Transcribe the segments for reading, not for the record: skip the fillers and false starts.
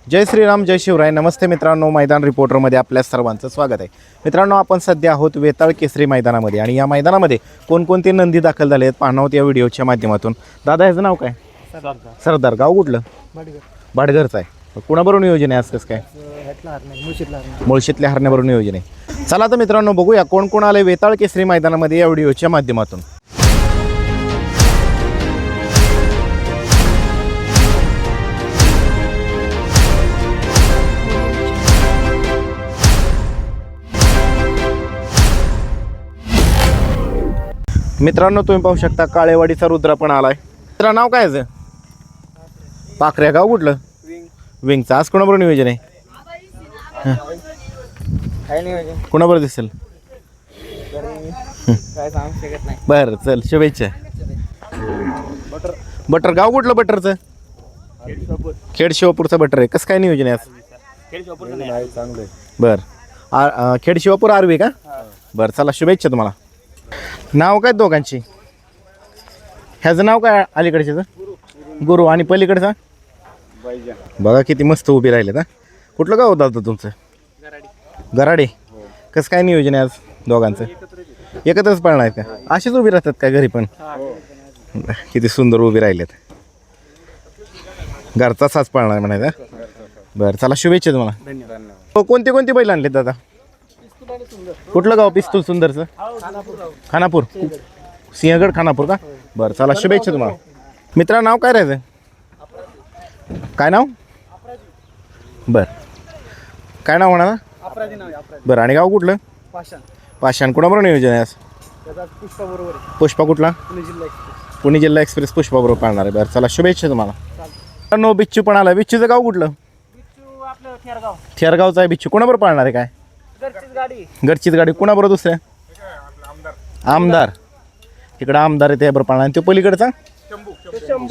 जय श्रीराम जय शिवराय. नमस्ते मित्रांनो, मैदान रिपोर्टरमध्ये आपल्या सर्वांचं स्वागत आहे. मित्रांनो, आपण सध्या आहोत वेताळ केसरी मैदानामध्ये आणि या मैदानामध्ये कोणकोणते नंदी दाखल झाले आहेत पाहणार आहोत या व्हिडिओच्या माध्यमातून. दादा, ह्याचं नाव काय? सरदार. गाव कुठलं? भाटघरचं आहे. कुणाबरोबर नियोजन आहे आज? कसं काय? मुळशीतल्या हरण्याबरोबर नियोजन आहे. चला तर मित्रांनो, बघूया कोण कोण आले वेताळ केसरी मैदानामध्ये या व्हिडिओच्या माध्यमातून. मित्रांनो, तुम्ही पाहू शकता काळेवाडीचा रुद्रा पण आलाय. त्याला नाव काय आहे? पाखऱ्या. गाव कुठलं? विंगचा. आज कोणाबरोबर नियोजन आहे? कोणाबरोबर दिसेल? बरं, चल, शुभेच्छा. बटर. गाव कुठलं बटरचं? खेड शिवापूरचा बटर आहे. कसं काय नियोजन आहे आज? बरं, खेड शिवापूर आरवी का? बरं, चला, शुभेच्छा तुम्हाला. नाव काय दोघांची? ह्याचं नाव काय अलीकडच्याचं? गुरु. आणि पलीकडचा? बघा किती मस्त उभी राहिलेत. कुठलं गाव होतं तुमचं? गराडे. कसं काय नियोजन आहे आज दोघांचं? एकत्रच पाळणार आहेत का? असेच उभी राहतात का घरी पण? किती सुंदर उभी राहिलेत. घरचा साच पाळणार म्हणायचं. बरं, चला, शुभेच्छा तुम्हाला. कोणते कोणते बैल आणलेत दादा? कुठलं गाव? पिस्तूल सुंदरचं? खानापूर. सिंहगड खानापूर का? बरं, चला, शुभेच्छा तुम्हाला. मित्रा, नाव काय राहायचं? काय नाव? बरं, काय नाव म्हणा? बरं, आणि गाव कुठलं? पाषाण. कोणाबरोबर नियोजन आहे आज? पुष्पा. कुठला? पुणे जिल्हा एक्सप्रेस पुष्पाबरोबर पाळणार आहे. बरं, चला, शुभेच्छा तुम्हाला. नो बिच्चू पण आला. बिच्चूचं गाव कुठलं? थेरगावचा आहे बिच्चू. कोणाबरोबर पाळणार आहे? काय? घरचीच गाडी. कोणाबरोबर? दुसऱ्या? आमदार. इकडं आमदार आहे त्याबरोबर पाळणार. आणि तो पलीकडचा?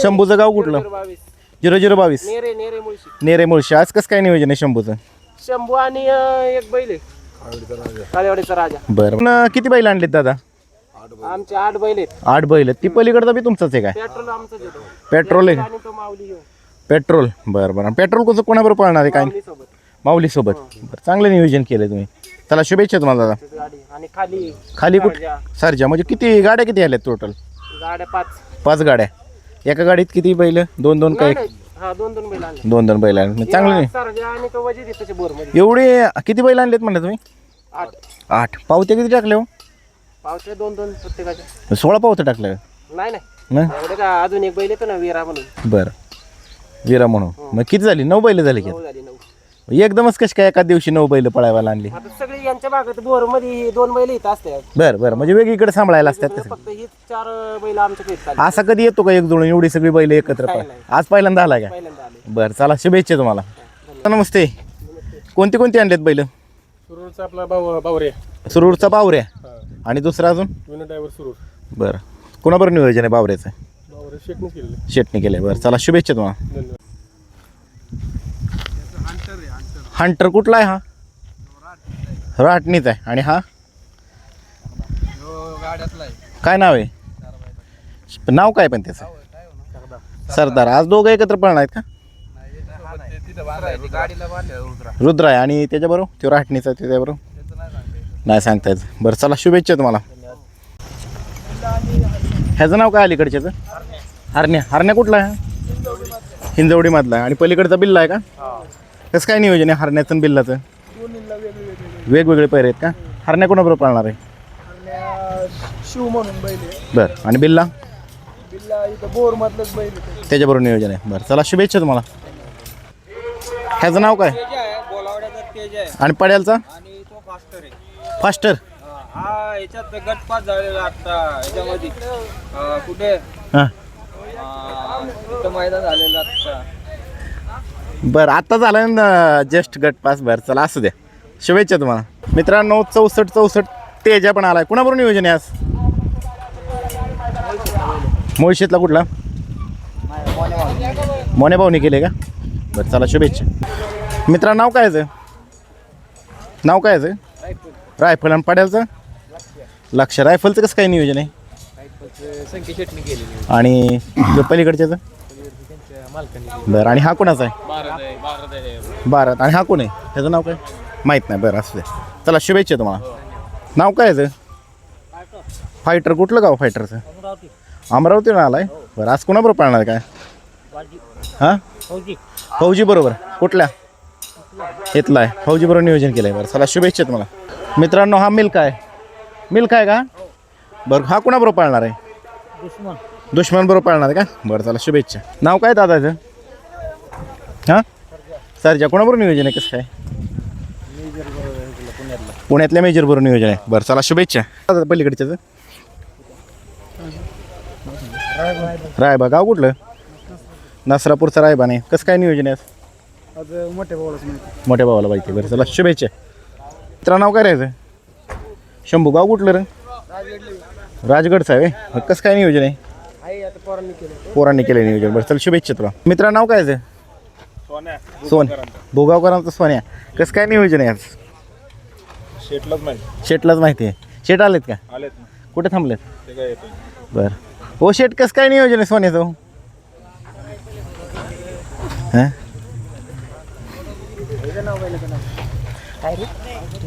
शंभूचं गाव कुठलं? 0022 नेरे मुळशी. आज कसं काय नियोजन आहे शंभूचं? शंभू आणि एक बैल काळेवाडीचा राजा. बरं, किती बैल आणलेत दादा? आमचे 8 बैल आहेत. 8 बैल आहेत. ती पलीकडचा बी तुमचाच आहे काय? पेट्रोल आमचं देतो. पेट्रोल आहे. आणि तो माऊली घेऊन. पेट्रोल. बरं बरं. पेट्रोल कसं कोणाबरोबर पाळणार आहे? काय? सोबत माऊलीसोबत. बरं, चांगलं नियोजन केलं तुम्ही. चला, शुभेच्छा तुम्हाला दादा. गाडी आणि खाली खाली कुठं? सरजा. म्हणजे किती गाड्या किती आल्यात टोटल? गाड्या 5 गाड्या. एका गाडीत किती बैल? 2 काय? हा 2 बैल आणले. 2 बैल आणले. चांगलं नाही. सरजा आणि तो वजीर आहे त्याच्या बोर मध्ये. एवढे किती बैल आणलेत म्हणलं तुम्ही? 8. पावते किती टाकले हो? पावते 2 प्रत्येकाचे. 16 पावते टाकले? नाही ना. एवढे का? अजून एक बैल येतो ना, वीरा म्हणून. बरं, वीरा म्हणून. मग किती झाली? 9 बैल झाली की? 9 झाली. 9 एकदमच कशी काय एका दिवशी 9 बैल पळायला आणली? आता सगळी यांच्या भागात बोर मध्ये 2 बैल येत असतात. बरं बरं. म्हणजे वेगळीकडे सांभाळायला असतात कसं? फक्त ही 4 बैल आमच्याकडे येतात. असा कधी येतो का एक जुळून एवढी सगळी बैल एकत्र? आज पहिल्यांदा आला का? पहिल्यांदा आले. बरं, चला, शुभेच्छा तुम्हाला. नमस्ते. कोणती कोणती आणलेत बैल? सुरूरचा आपला बावऱ्या. सुरूरचा बावऱ्या. आणि दुसरा अजून? ड्रायव्हर सुरूर. बरं, कोणाबरोबर नियोजन आहे बावऱ्याचं? बावऱ्या शेटने केलेलं. शेटने केलं. बरं, चला, शुभेच्छा तुम्हाला. धन्यवाद. हंटर. कुठला आहे हा? राटणीच आहे. आणि हा काय नाव आहे? नाव काय पण त्याचं? सरदार. आज दोघं एकत्र पळणार आहेत का? रुद्र आहे. आणि त्याच्याबरोबर तो राटणीचा त्याच्याबरोबर नाही सांगता येत. बरं, चला, शुभेच्छा तुम्हाला. ह्याचं नाव काय अलीकडच्याचं? हरण्या. हरण्या कुठला आहे? हिंजवडी मधला आहे. आणि पलीकडचा बिल्ला आहे का? कसं काय नियोजन आहे हरण्याचं आणि बिल्लाचं? वेगवेगळे पैर आहेत का? हरण्या कोणाबरोबर पाळणार आहे? शिव म्हणून बैल. बरं, आणि बिल्ला? बोर मधलंच बैल. त्याच्याबरोबर नियोजन आहे. बरं, चला, शुभेच्छा तुम्हाला. ह्याचं नाव काय? आणि पड्यालचा? फास्टर. हा याच्यात गट पास झालेला आता याच्यामध्ये कुठे हां, मैदान झालेलं आता. बरं, आत्ता झालं ना जस्ट गट पास. बरं, चला, असू द्या, शुभेच्छा तुम्हाला. मित्रांनो, 64 तेजा पण आलाय. कुणाबरोबर नियोजन आहे आज? मुळशीतला. कुठला? मोने भाऊनी केले का? बरं, चला, शुभेच्छा. मित्रा, नाव काय आहे? नाव काय आहे? रायफल. आणि पड्यालचं? लक्ष. रायफलचं कसं काय नियोजन आहे? आणि पलीकडच्याचं? बरं, आणि हा कोणाचा आहे? भारत. आणि हा कोण आहे, ह्याचं नाव काय माहीत नाही. बरं असू दे. चला शुभेच्छा तुम्हाला. नाव काय याचं? फायटर. कुठलं गाव फायटरचं? अमरावतीनं आलाय. बरं आज कोणाबरोबर पाळणार काय? हां फौजी बरोबर. कुठल्या इथला आहे? फौजी बरोबर नियोजन केलं आहे. बरं चला शुभेच्छा तुम्हाला. मित्रांनो हा मिल्क आहे. मिल्क आहे का? बरं हा कोणाबरोबर पाळणार आहे? दुश्मन बरोबर पाळणार आहे का? बरं चला शुभेच्छा. नाव काय दादाचं? हां सरजा. कोणाबरोबर नियोजन आहे कसं काय? पुण्यातल्या मेजर बरोबर नियोजन आहे. बरं चला शुभेच्छा. दादा पलीकडच्याचं रायबा. गाव कुठलं? नसरापूरचा रायबा. नाही कसं काय नियोजन आहे आज मोठ्या भावाला माहिती. बरं चला शुभेच्छा. मित्रा नाव काय राहायचं? शंभू. गाव कुठलं रे? राजगडचं आहे. कसं काय नियोजन आहे? पोरांनी केलं नियोजन. बरं चल शुभेच्छा तुला. मित्रा नाव काय आहे? सोन्या. भोगावकरांचं सोन्या. कसं काय नियोजन आहे आज? शेटलाच माहिती आहे. शेट आलेत का? कुठे थांबलेत? बरं हो शेट कसं काय नियोजन आहे सोन्याचं? हां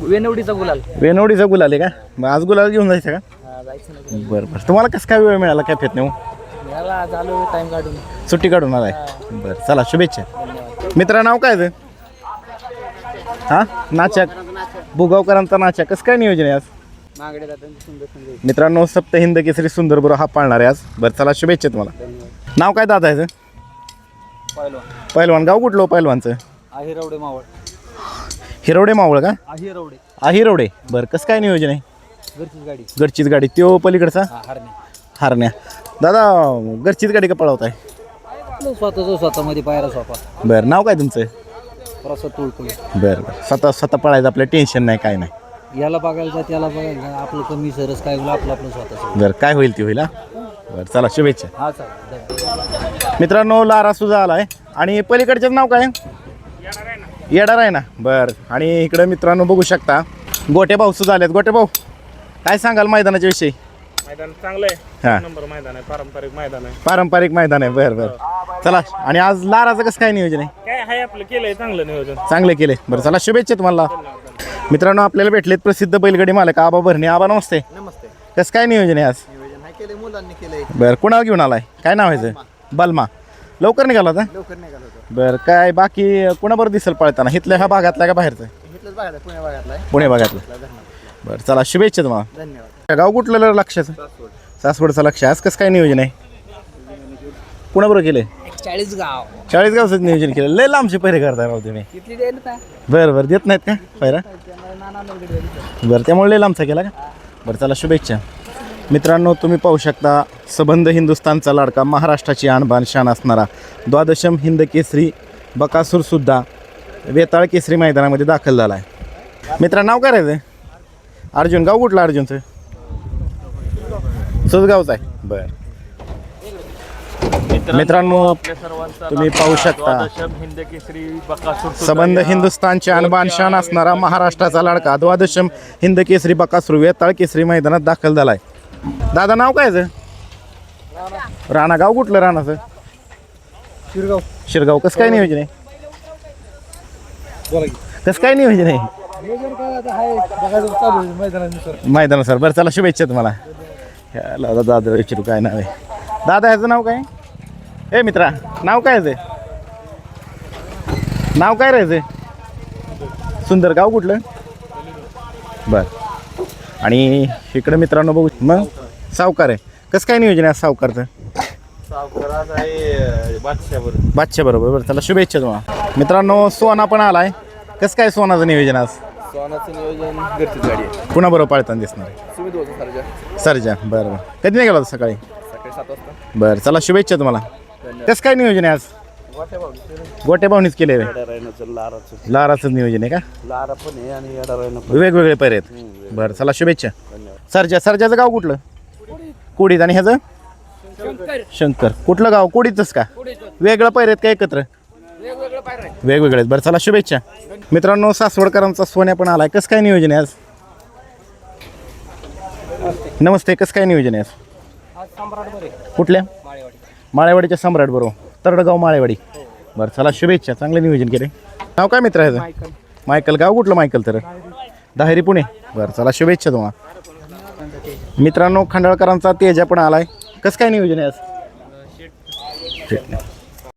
वेनवडीचा गुलाल. वेनवडीचा गुलाल आहे का? मग आज गुलाल घेऊन जायचं का? बरं बरं. तुम्हाला कसं काय वेळ मिळाला काय फेत नाही? टाइम काढून सुट्टी काढून आलाय. बरं चला शुभेच्छा. मित्रा नाव काय आहे? हां नाचा. भुगावकरांचा नाचा. कसं काय नियोजन आहे आज? मित्रांनो सप्त हिंद केसरी सुंदर बरोबर हा पाळणार आहे आज. बरं चला शुभेच्छा तुम्हाला. नाव काय दादा याचं? पहिलवान. गाव कुठलं पहिलवानचं? आहिरवडे मावळ. हिरवडे मावळ का? आहिरवडे. आहिरवडे. बरं कसं काय नियोजन आहे? घरचीच गाडी. त्यो पलीकडचा हारण्या. दादा घरचीच गाडी का पळवताय? स्वतःमध्ये पायरा सोपा. बरं नाव काय तुमचं? तुळतुळे. बरं बरं. स्वतः पळायचं आपलं टेन्शन नाही काय नाही. याला बघायला त्याला बघायला आपलं कमी सरस काय होईल आपलं स्वतःच. बरं काय होईल ते होईल. हा बरं चला शुभेच्छा. हा चालेल. मित्रांनो लारा सुद्धा आलाय. आणि पलीकडचं नाव काय? येडार आहे ना. बरं. आणि इकडं मित्रांनो बघू शकता गोटे भाऊ सुद्धा आलेत. गोटे भाऊ काय सांगाल मैदानाच्या विषयी? मैदान चांगलं आहे. हां नंबर मैदान आहे. पारंपरिक मैदान आहे. पारंपरिक मैदान आहे. बरं बरं चला. आणि आज लाराचं कसं काय नियोजन आहे? काय आहे आपलं केलंय चांगलं नियोजन. चांगले केले. बरं चला शुभेच्छा तुम्हाला. मित्रांनो आपल्याला भेटलेत प्रसिद्ध बैलगाडी मालक आबा भरणे. आबा नमस्ते. नमस्ते. कसं काय नियोजन आहे आज? केले मुलांनी केलंय. बरं कुणाला घेऊन आलाय? काय नाव आहे? बलमा. लवकर निघाला होता? लवकर निघालो होतो. बरं काय बाकी कुणाबरोबर दिसेल पळताना? इथल्या ह्या भागातला का बाहेरचं? इथलंच भागात पुणे भागातला. पुणे भागातलं. बरं चला शुभेच्छा तुम्हाला. धन्यवाद. गाव कुठलं लक्षाचं? सासवडचं लक्ष. आज कसं काय नियोजन आहे? कुणाबरोबर केलं? 40 गाव. 40 गावचं नियोजन केलं. लय लांबचे पैरे करताय राव तुम्ही. किती द्यायला का? बरं बरं देत नाहीत का पैरा? बरं त्यामुळे लय लांबचा केला का? बरं चला शुभेच्छा. मित्रांनो तुम्ही पाहू शकता सबंध हिंदुस्थानचा लाडका महाराष्ट्राची आणबाण शान असणारा द्वादशम हिंद केसरी बकासूरसुद्धा वेताळ केसरी मैदानामध्ये दाखल झाला आहे. मित्रांनो नाव काय राहायचं? अर्जुन. गाव कुठलं अर्जुनचं? सुजगावचं आहे. बरं मित्रांनो तुम्ही पाहू शकता सबंध हिंदुस्थानचे आणबाण शान असणारा महाराष्ट्राचा लाडका द्वादशम हिंद केसरी बकासूर वेताळ केसरी मैदानात दाखल झाला आहे. दादा नाव काय आहे? राणा. गाव कुठलं राणाचं? शिरगाव. शिरगाव. कसं काय नियोजन आहे? कसं काय नियोजन आहे मैदानानुसार? बरं चला शुभेच्छा तुम्हाला. ह्याला दादा विचारू काय नाव आहे? दादा ह्याचं नाव काय? ए मित्रा नाव काय आहे? नाव काय राहायचं? सुंदर. गाव कुठलं? बरं. आणि इकडं मित्रांनो बघू मग सावकार आहे. कसं काय नियोजन आहे सावकारचं? बादशाह बरोबर. बरं चला शुभेच्छा तुम्हाला. मित्रांनो सोना पण आलाय. कसं काय सोनाचं नियोजन आज? सोनाचं नियोजन घरचीच गाडी आहे. कुणाबरोबर पाळताना दिसणार आहे? सरजा. बरं बरं. कधी नाही गेला होता? सकाळी 7 वाजता. बरं चला शुभेच्छा तुम्हाला. कसं काय नियोजन आहे आज? गोट्या भावनीच केले. लाराचं नियोजन आहे का? लारा पण आहे आणि वेगवेगळे पैरे आहेत. बरं चला शुभेच्छा. सरजाचं गाव कुठलं? कोडीत. आणि ह्याचं? शंकर. कुठलं गाव? कोडीतच का? वेगळं पैरे आहेत का एकत्र? वेगवेगळे आहेत. बरं चला शुभेच्छा. मित्रांनो सासवडकरांचा सोन्या पण आलाय. कसं काय नियोजन आहे आज? नमस्ते. कसं काय नियोजन आहे आज? कुठल्या? माळेवाडीच्या सम्राट बरोबर. तरडगाव माळेवाडी. बरं चला शुभेच्छा, चांगलं नियोजन केले. नाव काय मित्र आहे? मायकल. गाव कुठलं मायकल? तर दाहेरी पुणे. बरं चला शुभेच्छा तुम्हाला. मित्रांनो खंडाळकरांचा तेजा पण आलाय. कसं काय नियोजन आहे आज?